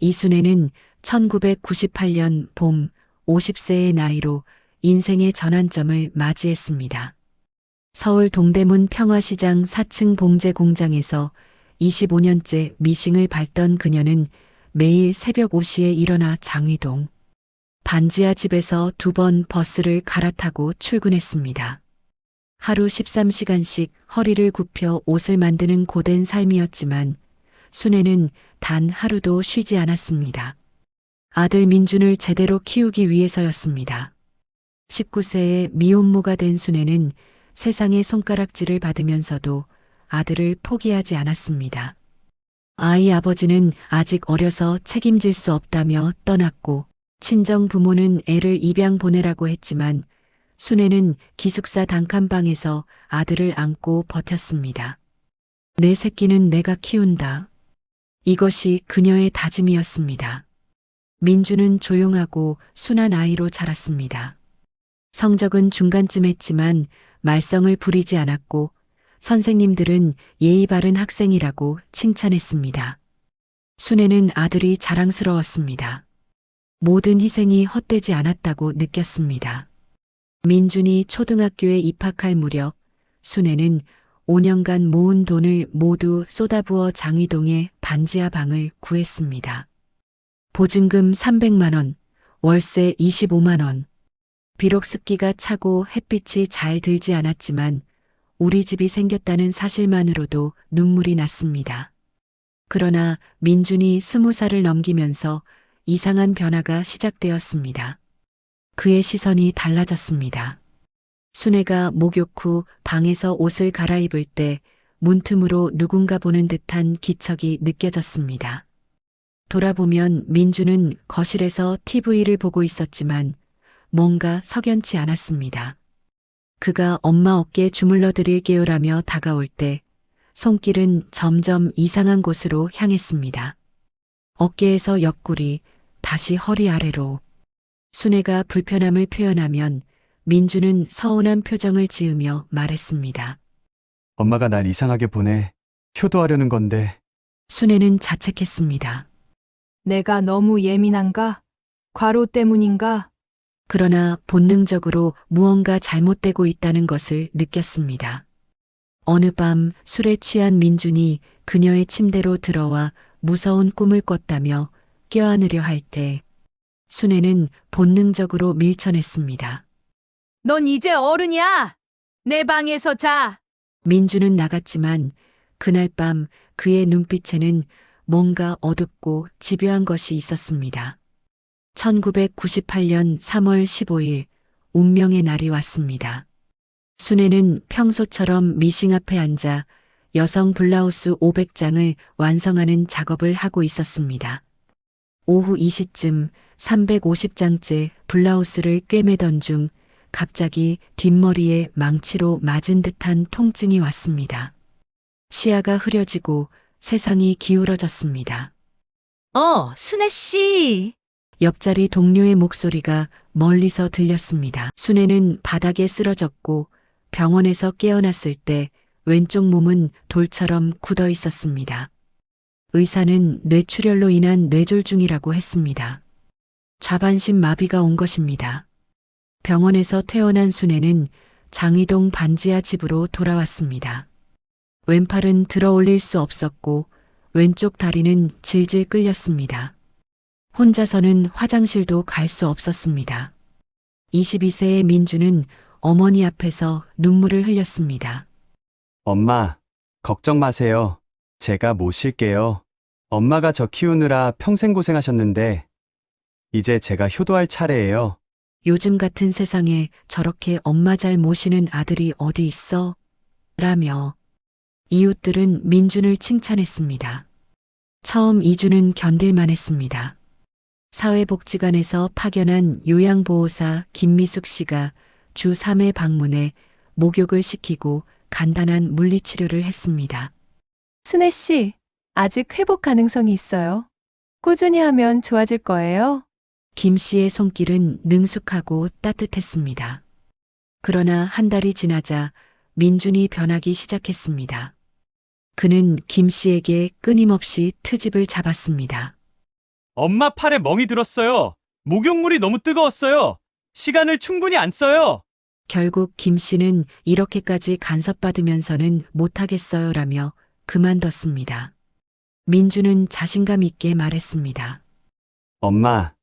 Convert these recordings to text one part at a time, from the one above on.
이순애는 1998년 봄 50세의 나이로 인생의 전환점을 맞이했습니다. 서울 동대문 평화시장 4층 봉제 공장에서 25년째 미싱을 밟던 그녀는 매일 새벽 5시에 일어나 장위동 반지하 집에서 2번 버스를 갈아타고 출근했습니다. 하루 13시간씩 허리를 굽혀 옷을 만드는 고된 삶이었지만 순애는 단 하루도 쉬지 않았습니다. 아들 민준을 제대로 키우기 위해서였습니다. 19세에 미혼모가 된 순애는 세상의 손가락질을 받으면서도 아들을 포기하지 않았습니다. 아이 아버지는 아직 어려서 책임질 수 없다며 떠났고 친정 부모는 애를 입양 보내라고 했지만 순애는 기숙사 단칸방에서 아들을 안고 버텼습니다. 내 새끼는 내가 키운다. 이것이 그녀의 다짐이었습니다. 민주는 조용하고 순한 아이로 자랐습니다. 성적은 중간쯤 했지만 말썽을 부리지 않았고 선생님들은 예의 바른 학생이라고 칭찬했습니다. 순애는 아들이 자랑스러웠습니다. 모든 희생이 헛되지 않았다고 느꼈습니다. 민준이 초등학교에 입학할 무렵 순애는 5년간 모은 돈을 모두 쏟아부어 장위동에 반지하 방을 구했습니다. 보증금 300만 원, 월세 25만 원. 비록 습기가 차고 햇빛이 잘 들지 않았지만 우리 집이 생겼다는 사실만으로도 눈물이 났습니다. 그러나 민준이 20살을 넘기면서 이상한 변화가 시작되었습니다. 그의 시선이 달라졌습니다. 순애가 목욕 후 방에서 옷을 갈아입을 때 문틈으로 누군가 보는 듯한 기척이 느껴졌습니다. 돌아보면 민주는 거실에서 TV를 보고 있었지만 뭔가 석연치 않았습니다. 그가 엄마 어깨에 주물러 드릴게요라며 다가올 때 손길은 점점 이상한 곳으로 향했습니다. 어깨에서 옆구리, 다시 허리 아래로. 순애가 불편함을 표현하면 민주는 서운한 표정을 지으며 말했습니다. 엄마가 날 이상하게 보내. 효도하려는 건데. 순애는 자책했습니다. 내가 너무 예민한가? 과로 때문인가? 그러나 본능적으로 무언가 잘못되고 있다는 것을 느꼈습니다. 어느 밤 술에 취한 민준이 그녀의 침대로 들어와 무서운 꿈을 꿨다며 껴안으려 할 때 순애는 본능적으로 밀쳐냈습니다. 넌 이제 어른이야! 내 방에서 자! 민주는 나갔지만 그날 밤 그의 눈빛에는 뭔가 어둡고 집요한 것이 있었습니다. 1998년 3월 15일 운명의 날이 왔습니다. 순애는 평소처럼 미싱 앞에 앉아 여성 블라우스 500장을 완성하는 작업을 하고 있었습니다. 오후 2시쯤 350장째 블라우스를 꿰매던 중 갑자기 뒷머리에 망치로 맞은 듯한 통증이 왔습니다. 시야가 흐려지고 세상이 기울어졌습니다. 순애 씨. 옆자리 동료의 목소리가 멀리서 들렸습니다. 순애는 바닥에 쓰러졌고 병원에서 깨어났을 때 왼쪽 몸은 돌처럼 굳어 있었습니다. 의사는 뇌출혈로 인한 뇌졸중이라고 했습니다. 좌반신 마비가 온 것입니다. 병원에서 퇴원한 순애는 장위동 반지하 집으로 돌아왔습니다. 왼팔은 들어 올릴 수 없었고 왼쪽 다리는 질질 끌렸습니다. 혼자서는 화장실도 갈 수 없었습니다. 22세의 민주는 어머니 앞에서 눈물을 흘렸습니다. 엄마, 걱정 마세요. 제가 모실게요. 엄마가 저 키우느라 평생 고생하셨는데 이제 제가 효도할 차례예요. 요즘 같은 세상에 저렇게 엄마 잘 모시는 아들이 어디 있어? 라며 이웃들은 민준을 칭찬했습니다. 처음 이주는 견딜만 했습니다. 사회복지관에서 파견한 요양보호사 김미숙 씨가 주 3회 방문해 목욕을 시키고 간단한 물리치료를 했습니다. 순애 씨, 아직 회복 가능성이 있어요. 꾸준히 하면 좋아질 거예요. 김 씨의 손길은 능숙하고 따뜻했습니다. 그러나 한 달이 지나자 민준이 변하기 시작했습니다. 그는 김 씨에게 끊임없이 트집을 잡았습니다. 엄마 팔에 멍이 들었어요. 목욕물이 너무 뜨거웠어요. 시간을 충분히 안 써요. 결국 김 씨는 이렇게까지 간섭받으면서는 못하겠어요라며 그만뒀습니다. 민주는 자신감 있게 말했습니다. 엄마,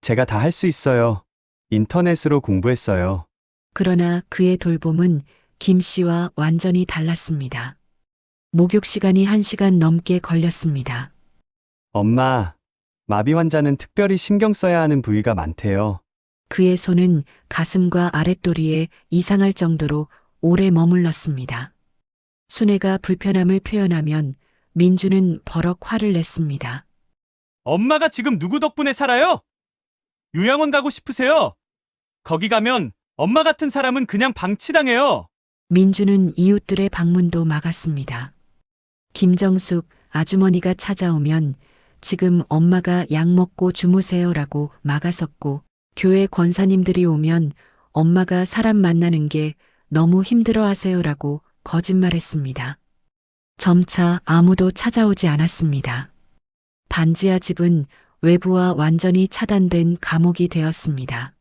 제가 다 할 수 있어요. 인터넷으로 공부했어요. 그러나 그의 돌봄은 김 씨와 완전히 달랐습니다. 목욕 시간이 1시간 넘게 걸렸습니다. 엄마, 마비 환자는 특별히 신경 써야 하는 부위가 많대요. 그의 손은 가슴과 아랫도리에 이상할 정도로 오래 머물렀습니다. 순애가 불편함을 표현하면 민주는 버럭 화를 냈습니다. 엄마가 지금 누구 덕분에 살아요? 요양원 가고 싶으세요? 거기 가면 엄마 같은 사람은 그냥 방치당해요. 민주는 이웃들의 방문도 막았습니다. 김정숙 아주머니가 찾아오면 지금 엄마가 약 먹고 주무세요라고 막아섰고, 교회 권사님들이 오면 엄마가 사람 만나는 게 너무 힘들어 하세요라고 거짓말했습니다. 점차 아무도 찾아오지 않았습니다. 반지하 집은 외부와 완전히 차단된 감옥이 되었습니다.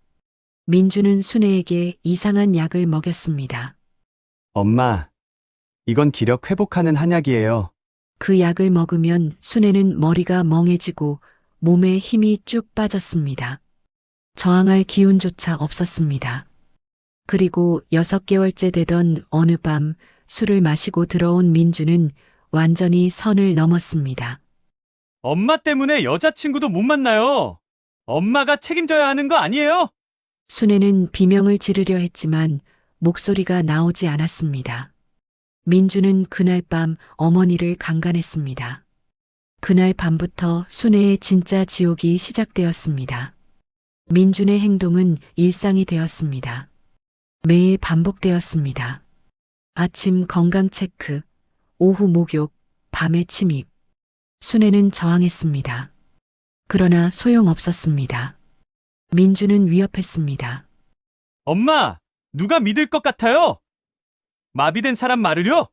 민주는 순애에게 이상한 약을 먹였습니다. 엄마, 이건 기력 회복하는 한약이에요. 그 약을 먹으면 순애는 머리가 멍해지고 몸에 힘이 쭉 빠졌습니다. 저항할 기운조차 없었습니다. 그리고 6개월째 되던 어느 밤 술을 마시고 들어온 민주는 완전히 선을 넘었습니다. 엄마 때문에 여자친구도 못 만나요. 엄마가 책임져야 하는 거 아니에요? 순애는 비명을 지르려 했지만 목소리가 나오지 않았습니다. 민주는 그날 밤 어머니를 강간했습니다. 그날 밤부터 순애의 진짜 지옥이 시작되었습니다. 민준의 행동은 일상이 되었습니다. 매일 반복되었습니다. 아침 건강 체크, 오후 목욕, 밤에 침입. 순애는 저항했습니다. 그러나 소용없었습니다. 민주는 위협했습니다. 엄마, 누가 믿을 것 같아요? 마비된 사람 말을요?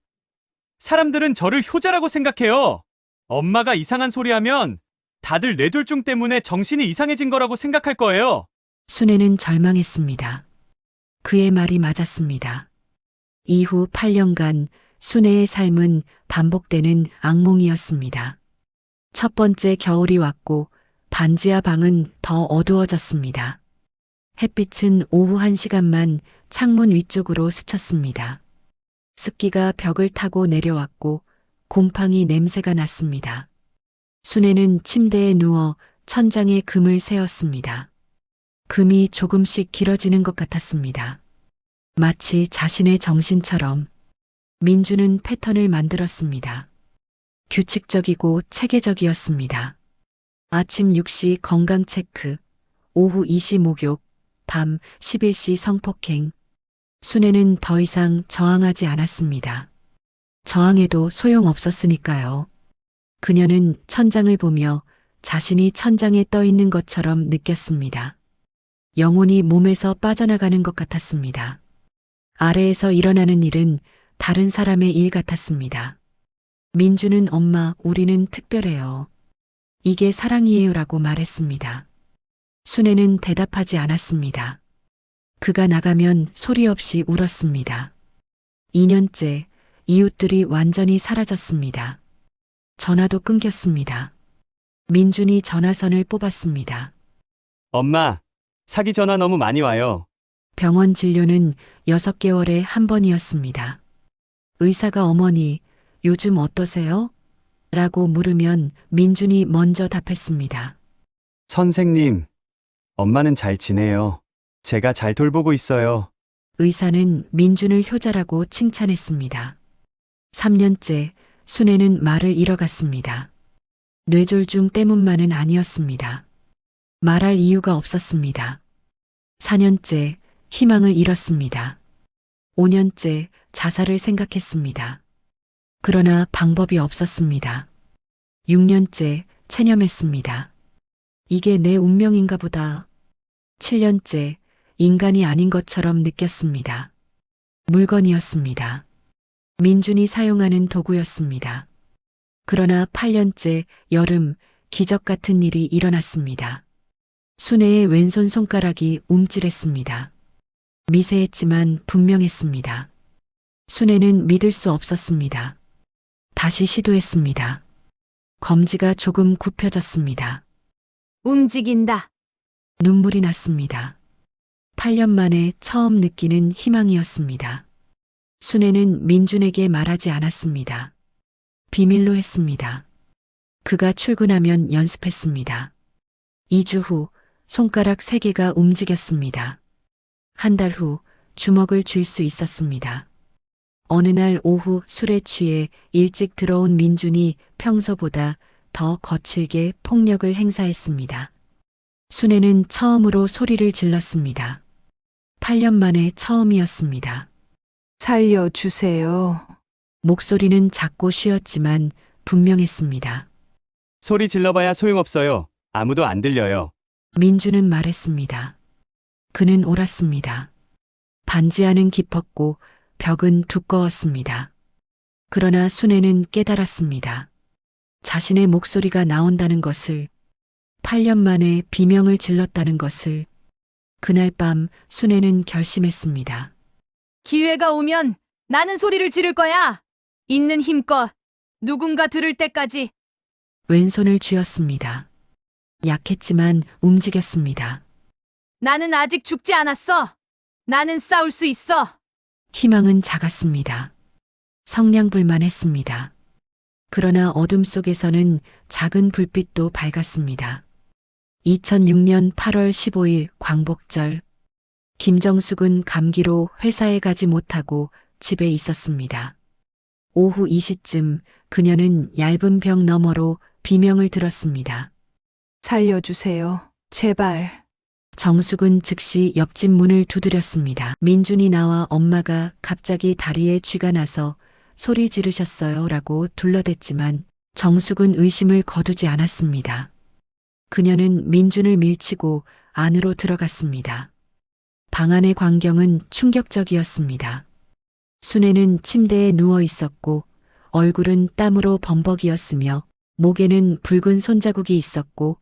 사람들은 저를 효자라고 생각해요. 엄마가 이상한 소리 하면 다들 뇌졸중 때문에 정신이 이상해진 거라고 생각할 거예요. 순애는 절망했습니다. 그의 말이 맞았습니다. 이후 8년간 순애의 삶은 반복되는 악몽이었습니다. 첫 번째 겨울이 왔고 반지하 방은 더 어두워졌습니다. 햇빛은 오후 1시간만 창문 위쪽으로 스쳤습니다. 습기가 벽을 타고 내려왔고 곰팡이 냄새가 났습니다. 순애는 침대에 누워 천장에 금을 세웠습니다. 금이 조금씩 길어지는 것 같았습니다. 마치 자신의 정신처럼. 민주는 패턴을 만들었습니다. 규칙적이고 체계적이었습니다. 아침 6시 건강 체크, 오후 2시 목욕, 밤 11시 성폭행. 순애는 더 이상 저항하지 않았습니다. 저항해도 소용없었으니까요. 그녀는 천장을 보며 자신이 천장에 떠 있는 것처럼 느꼈습니다. 영혼이 몸에서 빠져나가는 것 같았습니다. 아래에서 일어나는 일은 다른 사람의 일 같았습니다. 민주는 엄마, 우리는 특별해요. 이게 사랑이에요라고 말했습니다. 순애는 대답하지 않았습니다. 그가 나가면 소리 없이 울었습니다. 2년째 이웃들이 완전히 사라졌습니다. 전화도 끊겼습니다. 민준이 전화선을 뽑았습니다. 엄마, 사기 전화 너무 많이 와요. 병원 진료는 6개월에 한 번이었습니다. 의사가 어머니, 요즘 어떠세요? 라고 물으면 민준이 먼저 답했습니다. 선생님, 엄마는 잘 지내요. 제가 잘 돌보고 있어요. 의사는 민준을 효자라고 칭찬했습니다. 3년째 순애는 말을 잃어갔습니다. 뇌졸중 때문만은 아니었습니다. 말할 이유가 없었습니다. 4년째 희망을 잃었습니다. 5년째 자살을 생각했습니다. 그러나 방법이 없었습니다. 6년째 체념했습니다. 이게 내 운명인가 보다. 7년째 인간이 아닌 것처럼 느꼈습니다. 물건이었습니다. 민준이 사용하는 도구였습니다. 그러나 8년째 여름 기적 같은 일이 일어났습니다. 순애의 왼손 손가락이 움찔했습니다. 미세했지만 분명했습니다. 순애는 믿을 수 없었습니다. 다시 시도했습니다. 검지가 조금 굽혀졌습니다. 움직인다. 눈물이 났습니다. 8년 만에 처음 느끼는 희망이었습니다. 순애는 민준에게 말하지 않았습니다. 비밀로 했습니다. 그가 출근하면 연습했습니다. 2주 후 손가락 3개가 움직였습니다. 한 달 후 주먹을 쥘 수 있었습니다. 어느 날 오후 술에 취해 일찍 들어온 민준이 평소보다 더 거칠게 폭력을 행사했습니다. 순애는 처음으로 소리를 질렀습니다. 8년 만에 처음이었습니다. 살려주세요. 목소리는 작고 쉬었지만 분명했습니다. 소리 질러봐야 소용없어요. 아무도 안 들려요. 민주는 말했습니다. 그는 옳았습니다. 반지하는 깊었고 벽은 두꺼웠습니다. 그러나 순애는 깨달았습니다. 자신의 목소리가 나온다는 것을, 8년 만에 비명을 질렀다는 것을. 그날 밤 순애는 결심했습니다. 기회가 오면 나는 소리를 지를 거야. 있는 힘껏 누군가 들을 때까지. 왼손을 쥐었습니다. 약했지만 움직였습니다. 나는 아직 죽지 않았어. 나는 싸울 수 있어. 희망은 작았습니다. 성냥불만했습니다. 그러나 어둠 속에서는 작은 불빛도 밝았습니다. 2006년 8월 15일 광복절. 김정숙은 감기로 회사에 가지 못하고 집에 있었습니다. 오후 2시쯤 그녀는 얇은 벽 너머로 비명을 들었습니다. 살려주세요. 제발. 정숙은 즉시 옆집 문을 두드렸습니다. 민준이 나와 엄마가 갑자기 다리에 쥐가 나서 소리 지르셨어요 라고 둘러댔지만 정숙은 의심을 거두지 않았습니다. 그녀는 민준을 밀치고 안으로 들어갔습니다. 방 안의 광경은 충격적이었습니다. 순애는 침대에 누워 있었고 얼굴은 땀으로 범벅이었으며 목에는 붉은 손자국이 있었고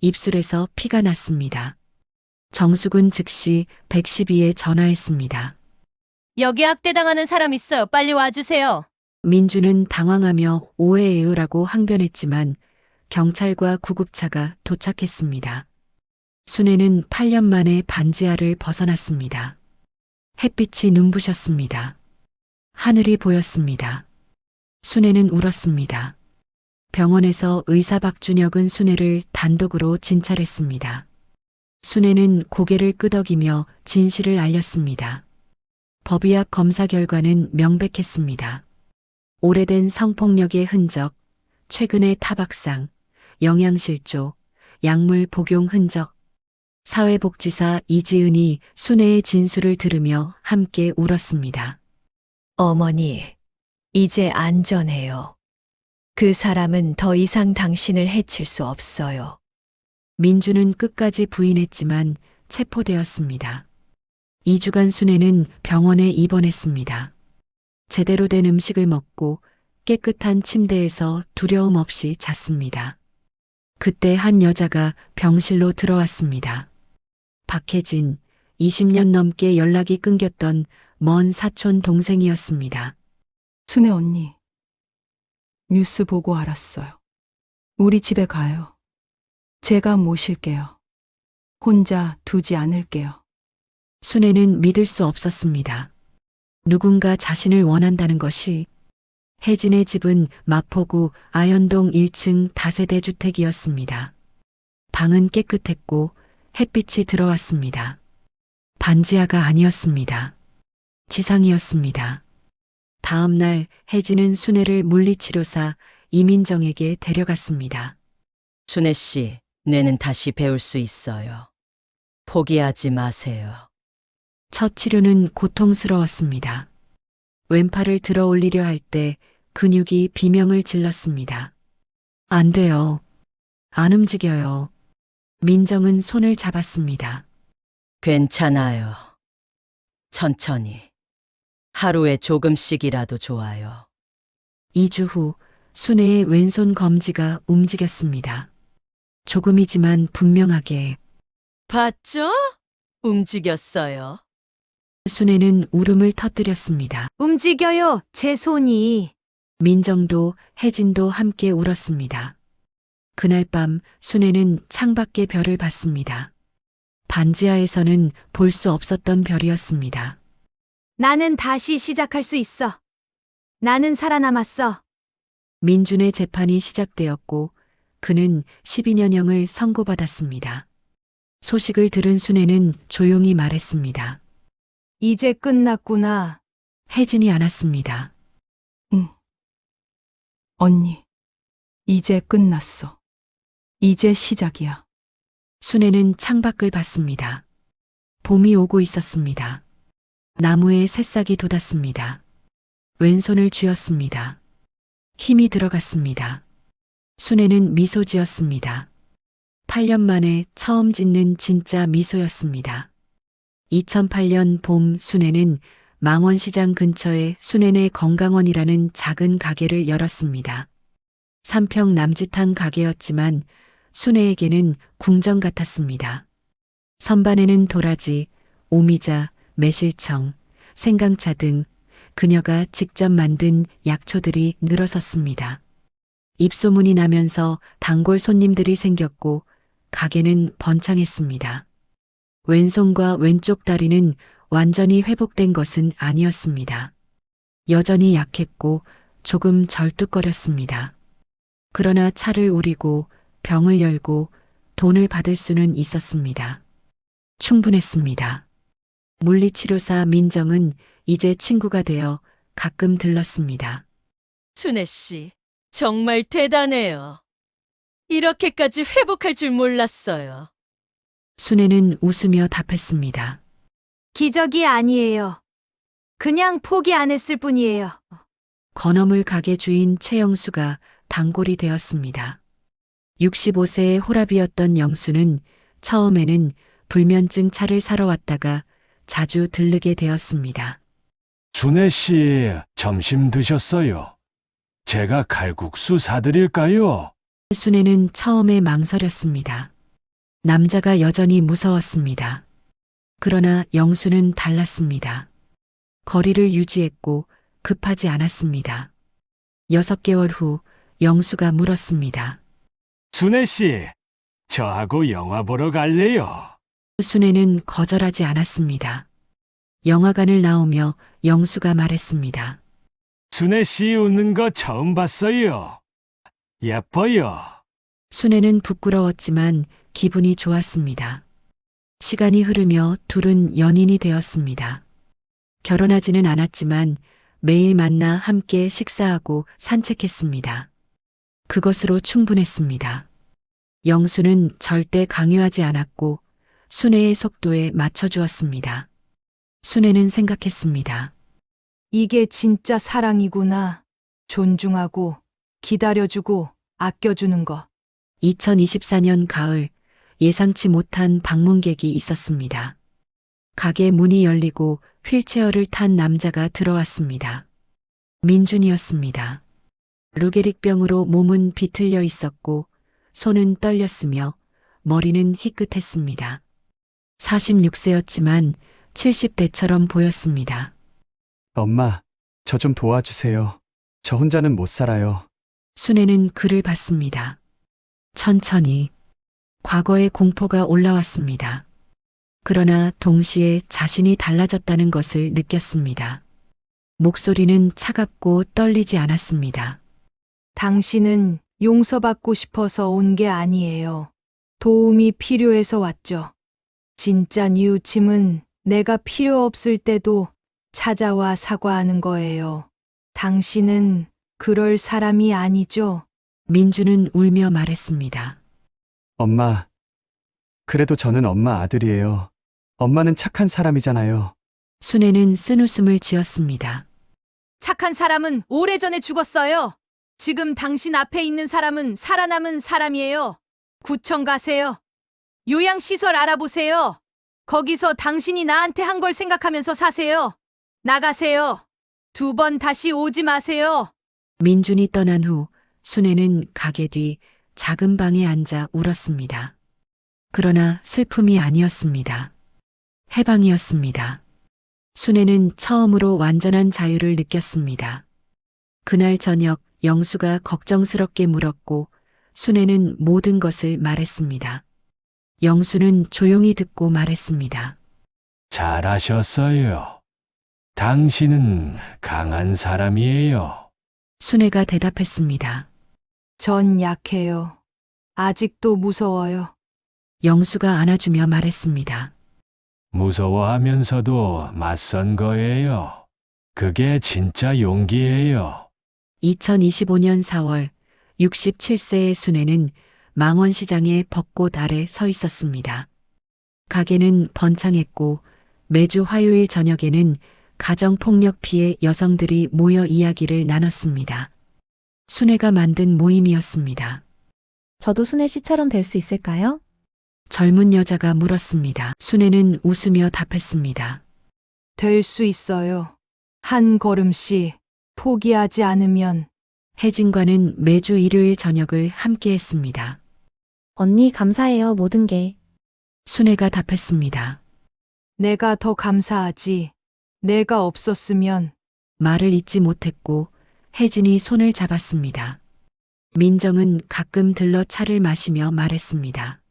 입술에서 피가 났습니다. 정숙은 즉시 112에 전화했습니다. 여기 학대당하는 사람 있어요. 빨리 와주세요. 민주는 당황하며 오해예요라고 항변했지만 경찰과 구급차가 도착했습니다. 순애는 8년 만에 반지하를 벗어났습니다. 햇빛이 눈부셨습니다. 하늘이 보였습니다. 순애는 울었습니다. 병원에서 의사 박준혁은 순애를 단독으로 진찰했습니다. 순애는 고개를 끄덕이며 진실을 알렸습니다. 법의학 검사 결과는 명백했습니다. 오래된 성폭력의 흔적, 최근의 타박상, 영양실조, 약물 복용 흔적. 사회복지사 이지은이 순애의 진술을 들으며 함께 울었습니다. 어머니, 이제 안전해요. 그 사람은 더 이상 당신을 해칠 수 없어요. 민주는 끝까지 부인했지만 체포되었습니다. 2주간 순애는 병원에 입원했습니다. 제대로 된 음식을 먹고 깨끗한 침대에서 두려움 없이 잤습니다. 그때 한 여자가 병실로 들어왔습니다. 박혜진, 20년 넘게 연락이 끊겼던 먼 사촌 동생이었습니다. 순애 언니, 뉴스 보고 알았어요. 우리 집에 가요. 제가 모실게요. 혼자 두지 않을게요. 순애는 믿을 수 없었습니다. 누군가 자신을 원한다는 것이. 혜진의 집은 마포구 아현동 1층 다세대 주택이었습니다. 방은 깨끗했고 햇빛이 들어왔습니다. 반지하가 아니었습니다. 지상이었습니다. 다음 날 혜진은 순애를 물리치료사 이민정에게 데려갔습니다. 순애 씨, 뇌는 다시 배울 수 있어요. 포기하지 마세요. 첫 치료는 고통스러웠습니다. 왼팔을 들어 올리려 할 때 근육이 비명을 질렀습니다. 안 돼요. 안 움직여요. 민정은 손을 잡았습니다. 괜찮아요. 천천히. 하루에 조금씩이라도 좋아요. 2주 후 순애의 왼손 검지가 움직였습니다. 조금이지만 분명하게. 봤죠? 움직였어요. 순애는 울음을 터뜨렸습니다. 움직여요, 제 손이. 민정도 혜진도 함께 울었습니다. 그날 밤 순애는 창밖의 별을 봤습니다. 반지하에서는 볼 수 없었던 별이었습니다. 나는 다시 시작할 수 있어. 나는 살아남았어. 민준의 재판이 시작되었고 그는 12년형을 선고받았습니다. 소식을 들은 순애는 조용히 말했습니다. 이제 끝났구나. 혜진이 안았습니다. 언니, 이제 끝났어. 이제 시작이야. 순애는 창밖을 봤습니다. 봄이 오고 있었습니다. 나무에 새싹이 돋았습니다. 왼손을 쥐었습니다. 힘이 들어갔습니다. 순애는 미소 지었습니다. 8년 만에 처음 짓는 진짜 미소였습니다. 2008년 봄 순애는 망원시장 근처에 순애네 건강원이라는 작은 가게를 열었습니다. 3평 남짓한 가게였지만 순애에게는 궁전 같았습니다. 선반에는 도라지, 오미자, 매실청, 생강차 등 그녀가 직접 만든 약초들이 늘어섰습니다. 입소문이 나면서 단골 손님들이 생겼고 가게는 번창했습니다. 왼손과 왼쪽 다리는 완전히 회복된 것은 아니었습니다. 여전히 약했고 조금 절뚝거렸습니다. 그러나 차를 우리고 병을 열고 돈을 받을 수는 있었습니다. 충분했습니다. 물리치료사 민정은 이제 친구가 되어 가끔 들렀습니다. 순애 씨, 정말 대단해요. 이렇게까지 회복할 줄 몰랐어요. 순애는 웃으며 답했습니다. 기적이 아니에요. 그냥 포기 안 했을 뿐이에요. 건어물 가게 주인 최영수가 단골이 되었습니다. 65세의 호랍이었던 영수는 처음에는 불면증 차를 사러 왔다가 자주 들르게 되었습니다. 순애 씨, 점심 드셨어요? 제가 칼국수 사드릴까요? 순애는 처음에 망설였습니다. 남자가 여전히 무서웠습니다. 그러나 영수는 달랐습니다. 거리를 유지했고 급하지 않았습니다. 6개월 후 영수가 물었습니다. 순애 씨, 저하고 영화 보러 갈래요? 순애는 거절하지 않았습니다. 영화관을 나오며 영수가 말했습니다. 순애 씨 웃는 거 처음 봤어요. 예뻐요. 순애는 부끄러웠지만 기분이 좋았습니다. 시간이 흐르며 둘은 연인이 되었습니다. 결혼하지는 않았지만 매일 만나 함께 식사하고 산책했습니다. 그것으로 충분했습니다. 영수는 절대 강요하지 않았고 순애의 속도에 맞춰주었습니다. 순애는 생각했습니다. 이게 진짜 사랑이구나. 존중하고, 기다려주고, 아껴주는 거. 2024년 가을 예상치 못한 방문객이 있었습니다. 가게 문이 열리고 휠체어를 탄 남자가 들어왔습니다. 민준이었습니다. 루게릭병으로 몸은 비틀려 있었고 손은 떨렸으며 머리는 희끗했습니다. 46세였지만 70대처럼 보였습니다. 엄마, 저 좀 도와주세요. 저 혼자는 못 살아요. 순애는 그를 봤습니다. 천천히 과거의 공포가 올라왔습니다. 그러나 동시에 자신이 달라졌다는 것을 느꼈습니다. 목소리는 차갑고 떨리지 않았습니다. 당신은 용서받고 싶어서 온 게 아니에요. 도움이 필요해서 왔죠. 진짜 뉘우침은 내가 필요 없을 때도 찾아와 사과하는 거예요. 당신은 그럴 사람이 아니죠. 민주는 울며 말했습니다. 엄마, 그래도 저는 엄마 아들이에요. 엄마는 착한 사람이잖아요. 순애는 쓴웃음을 지었습니다. 착한 사람은 오래전에 죽었어요. 지금 당신 앞에 있는 사람은 살아남은 사람이에요. 구청 가세요. 요양시설 알아보세요. 거기서 당신이 나한테 한 걸 생각하면서 사세요. 나가세요. 2번 다시 오지 마세요. 민준이 떠난 후 순애는 가게 뒤 작은 방에 앉아 울었습니다. 그러나 슬픔이 아니었습니다. 해방이었습니다. 순애는 처음으로 완전한 자유를 느꼈습니다. 그날 저녁 영수가 걱정스럽게 물었고 순애는 모든 것을 말했습니다. 영수는 조용히 듣고 말했습니다. 잘하셨어요. 당신은 강한 사람이에요. 순애가 대답했습니다. 전 약해요. 아직도 무서워요. 영수가 안아주며 말했습니다. 무서워하면서도 맞선 거예요. 그게 진짜 용기예요. 2025년 4월 67세의 순애는 망원시장의 벚꽃 아래 서 있었습니다. 가게는 번창했고 매주 화요일 저녁에는 가정폭력 피해 여성들이 모여 이야기를 나눴습니다. 순애가 만든 모임이었습니다. 저도 순애 씨처럼 될 수 있을까요? 젊은 여자가 물었습니다. 순애는 웃으며 답했습니다. 될 수 있어요. 한 걸음씩 포기하지 않으면. 혜진과는 매주 일요일 저녁을 함께 했습니다. 언니 감사해요, 모든 게. 순애가 답했습니다. 내가 더 감사하지. 내가 없었으면. 말을 잇지 못했고 혜진이 손을 잡았습니다. 민정은 가끔 들러 차를 마시며 말했습니다.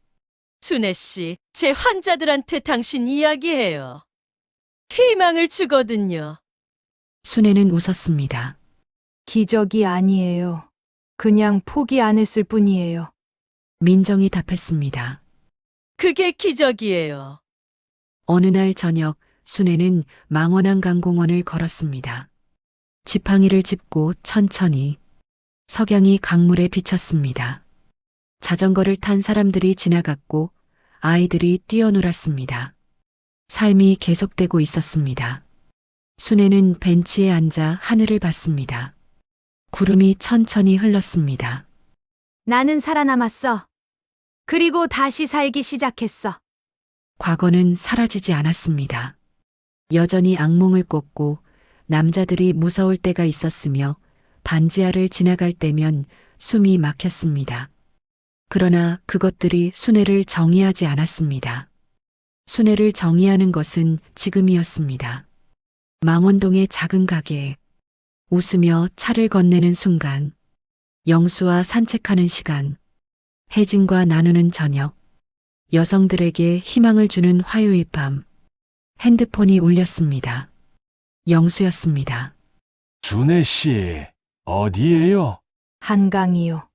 순애 씨, 제 환자들한테 당신 이야기해요. 희망을 주거든요. 순애는 웃었습니다. 기적이 아니에요. 그냥 포기 안 했을 뿐이에요. 민정이 답했습니다. 그게 기적이에요. 어느 날 저녁 순애는 망원한강공원을 걸었습니다. 지팡이를 짚고 천천히 석양이 강물에 비쳤습니다. 자전거를 탄 사람들이 지나갔고 아이들이 뛰어놀았습니다. 삶이 계속되고 있었습니다. 순애는 벤치에 앉아 하늘을 봤습니다. 구름이 천천히 흘렀습니다. 나는 살아남았어. 그리고 다시 살기 시작했어. 과거는 사라지지 않았습니다. 여전히 악몽을 꿨고 남자들이 무서울 때가 있었으며 반지하를 지나갈 때면 숨이 막혔습니다. 그러나 그것들이 순애를 정의하지 않았습니다. 순애를 정의하는 것은 지금이었습니다. 망원동의 작은 가게에 웃으며 차를 건네는 순간, 영수와 산책하는 시간, 혜진과 나누는 저녁, 여성들에게 희망을 주는 화요일 밤, 핸드폰이 울렸습니다. 영수였습니다. 순애 씨, 어디에요? 한강이요.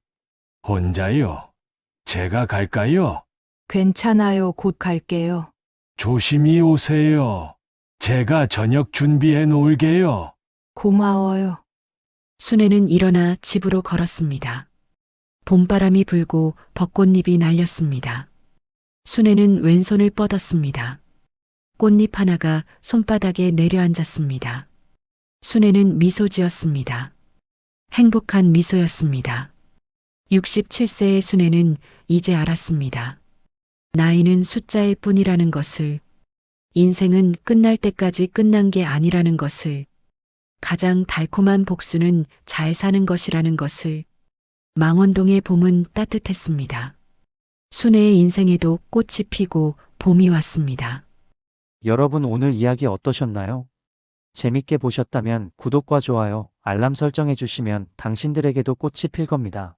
혼자요? 제가 갈까요? 괜찮아요. 곧 갈게요. 조심히 오세요. 제가 저녁 준비해 놓을게요. 고마워요. 순애는 일어나 집으로 걸었습니다. 봄바람이 불고 벚꽃잎이 날렸습니다. 순애는 왼손을 뻗었습니다. 꽃잎 하나가 손바닥에 내려앉았습니다. 순애는 미소 지었습니다. 행복한 미소였습니다. 67세의 순애는 이제 알았습니다. 나이는 숫자일 뿐이라는 것을, 인생은 끝날 때까지 끝난 게 아니라는 것을, 가장 달콤한 복수는 잘 사는 것이라는 것을. 망원동의 봄은 따뜻했습니다. 순애의 인생에도 꽃이 피고 봄이 왔습니다. 여러분 오늘 이야기 어떠셨나요? 재밌게 보셨다면 구독과 좋아요, 알람 설정해 주시면 당신들에게도 꽃이 필 겁니다.